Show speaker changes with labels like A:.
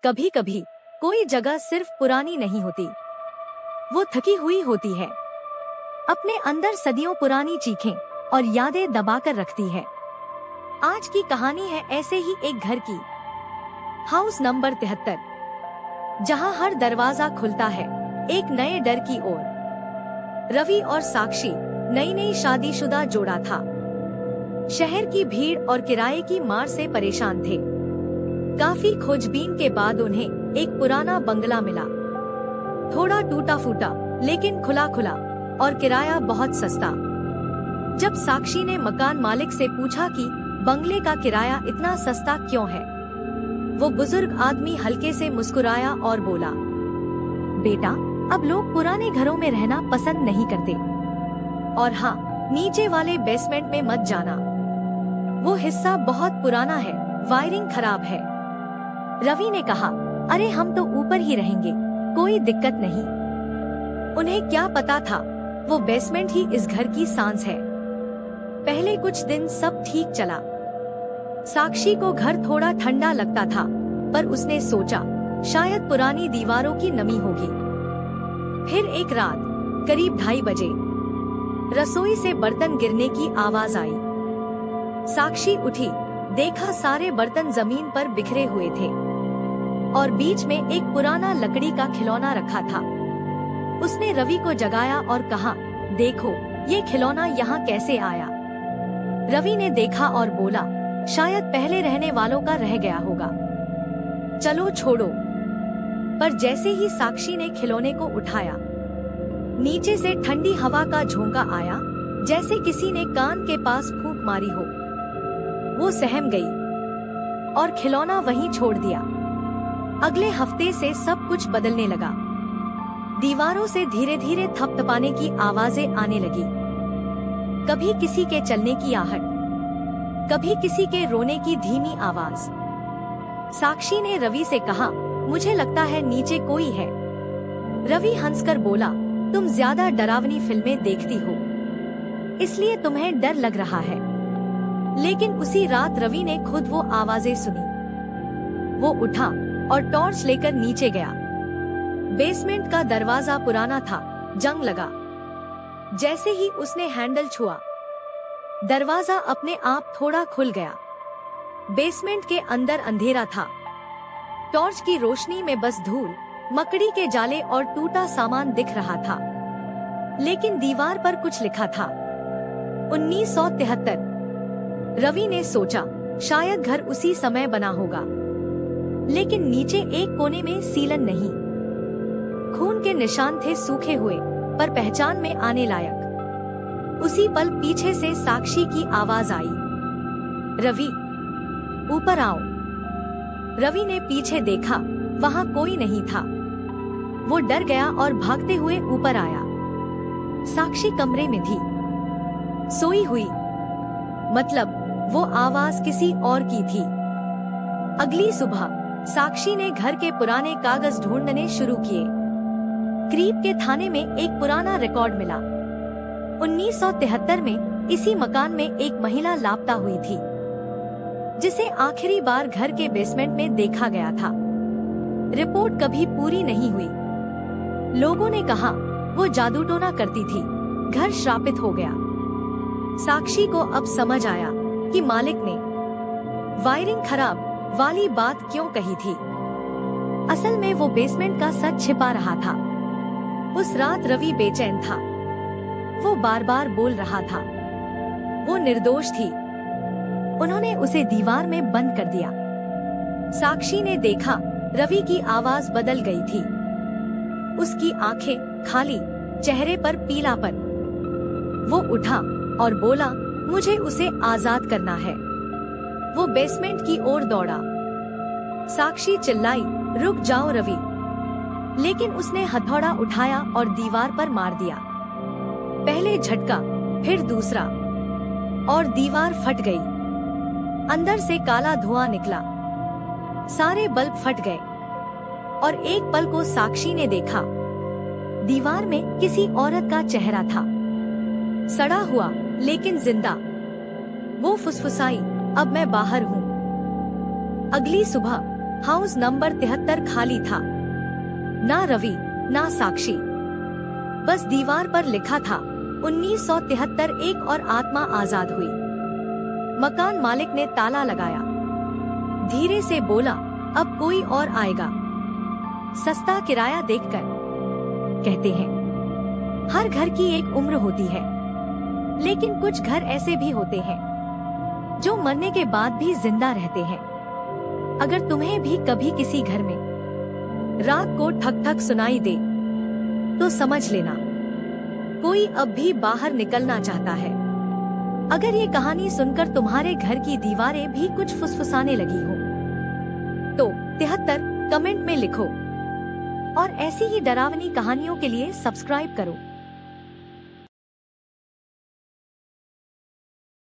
A: कभी कभी कोई जगह सिर्फ पुरानी नहीं होती, वो थकी हुई होती है। अपने अंदर सदियों पुरानी चीखें और यादें दबाकर रखती है। आज की कहानी है ऐसे ही एक घर की। हाउस नंबर 73, जहां हर दरवाजा खुलता है एक नए डर की ओर। रवि और साक्षी नई नई शादीशुदा जोड़ा था। शहर की भीड़ और किराए की मार से परेशान थे। काफी खोजबीन के बाद उन्हें एक पुराना बंगला मिला, थोड़ा टूटा फूटा लेकिन खुला खुला, और किराया बहुत सस्ता। जब साक्षी ने मकान मालिक से पूछा कि बंगले का किराया इतना सस्ता क्यों है, वो बुजुर्ग आदमी हल्के से मुस्कुराया और बोला, बेटा, अब लोग पुराने घरों में रहना पसंद नहीं करते। और हाँ, नीचे वाले बेसमेंट में मत जाना, वो हिस्सा बहुत पुराना है, वायरिंग खराब है। रवि ने कहा, अरे हम तो ऊपर ही रहेंगे, कोई दिक्कत नहीं। उन्हें क्या पता था, वो बेसमेंट ही इस घर की सांस है। पहले कुछ दिन सब ठीक चला। साक्षी को घर थोड़ा ठंडा लगता था, पर उसने सोचा शायद पुरानी दीवारों की नमी होगी। फिर एक रात करीब 2:30 बजे रसोई से बर्तन गिरने की आवाज आई। साक्षी उठी, देखा सारे बर्तन जमीन पर बिखरे हुए थे और बीच में एक पुराना लकड़ी का खिलौना रखा था। उसने रवि को जगाया और कहा, देखो ये खिलौना यहाँ कैसे आया। रवि ने देखा और बोला, शायद पहले रहने वालों का रह गया होगा, चलो छोड़ो। पर जैसे ही साक्षी ने खिलौने को उठाया, नीचे से ठंडी हवा का झोंका आया, जैसे किसी ने कान के पास फूंक मारी हो। वो सहम गई और खिलौना वहीं छोड़ दिया। अगले हफ्ते से सब कुछ बदलने लगा। दीवारों से धीरे धीरे थपथपाने की आवाजें आने लगी। कभी किसी के चलने की आहट, कभी किसी के रोने की धीमी आवाज। साक्षी ने रवि से कहा, मुझे लगता है नीचे कोई है। रवि हंसकर बोला, तुम ज्यादा डरावनी फिल्में देखती हो, इसलिए तुम्हें डर लग रहा है। लेकिन उसी रात रवि ने खुद वो आवाजें सुनी। वो उठा और टॉर्च लेकर नीचे गया। बेसमेंट का दरवाजा पुराना था, जंग लगा। जैसे ही उसने हैंडल छुआ, दरवाजा अपने आप थोड़ा खुल गया। बेसमेंट के अंदर अंधेरा था। टॉर्च की रोशनी में बस धूल, मकड़ी के जाले और टूटा सामान दिख रहा था। लेकिन दीवार पर कुछ लिखा था, 1973। रवि ने सोचा शायद घर उसी समय बना होगा। लेकिन नीचे एक कोने में सीलन नहीं, खून के निशान थे, सूखे हुए पर पहचान में आने लायक। उसी पल पीछे से साक्षी की आवाज आई, रवि ऊपर आओ। रवि ने पीछे देखा, वहाँ कोई नहीं था। वो डर गया और भागते हुए ऊपर आया। साक्षी कमरे में थी, सोई हुई, मतलब वो आवाज किसी और की थी। अगली सुबह साक्षी ने घर के पुराने कागज ढूंढने शुरू किए। क्रीप के थाने में एक पुराना रिकॉर्ड मिला। 1973 में इसी मकान में एक महिला लापता हुई थी, जिसे आखिरी बार घर के बेसमेंट में देखा गया था। रिपोर्ट कभी पूरी नहीं हुई। लोगों ने कहा वो जादू टोना करती थी, घर श्रापित हो गया। साक्षी को अब समझ आया कि मालिक ने वायरिंग खराब वाली बात क्यों कही थी। असल में वो बेसमेंट का सच छिपा रहा था। उस रात रवि बेचैन था। वो बार बार बोल रहा था वो निर्दोष थी। उन्होंने उसे दीवार में बंद कर दिया। साक्षी ने देखा रवि की आवाज बदल गई थी। उसकी आंखें खाली, चेहरे पर पीलापन। वो उठा और बोला, मुझे उसे आजाद करना है। वो बेसमेंट की ओर दौड़ा। साक्षी चिल्लाई, रुक जाओ रवि। लेकिन उसने हथौड़ा उठाया और दीवार पर मार दिया। पहले झटका, फिर दूसरा, और दीवार फट गई। अंदर से काला धुआं निकला। सारे बल्ब फट गए और एक पल को साक्षी ने देखा, दीवार में किसी औरत का चेहरा था, सड़ा हुआ लेकिन जिंदा। वो फुसफुसाई, अब मैं बाहर हूँ। अगली सुबह हाउस नंबर 73 खाली था। ना रवि, ना साक्षी, बस दीवार पर लिखा था 1973 एक और आत्मा आजाद हुई। मकान मालिक ने ताला लगाया, धीरे से बोला, अब कोई और आएगा। सस्ता किराया देखकर। कहते हैं हर घर की एक उम्र होती है, लेकिन कुछ घर ऐसे भी होते हैं जो मरने के बाद भी जिंदा रहते हैं। अगर तुम्हें भी कभी किसी घर में रात को ठक ठक सुनाई दे तो समझ लेना कोई अब भी बाहर निकलना चाहता है। अगर ये कहानी सुनकर तुम्हारे घर की दीवारें भी कुछ फुसफुसाने लगी हो तो 73 कमेंट में लिखो और ऐसी ही डरावनी कहानियों के लिए सब्सक्राइब करो।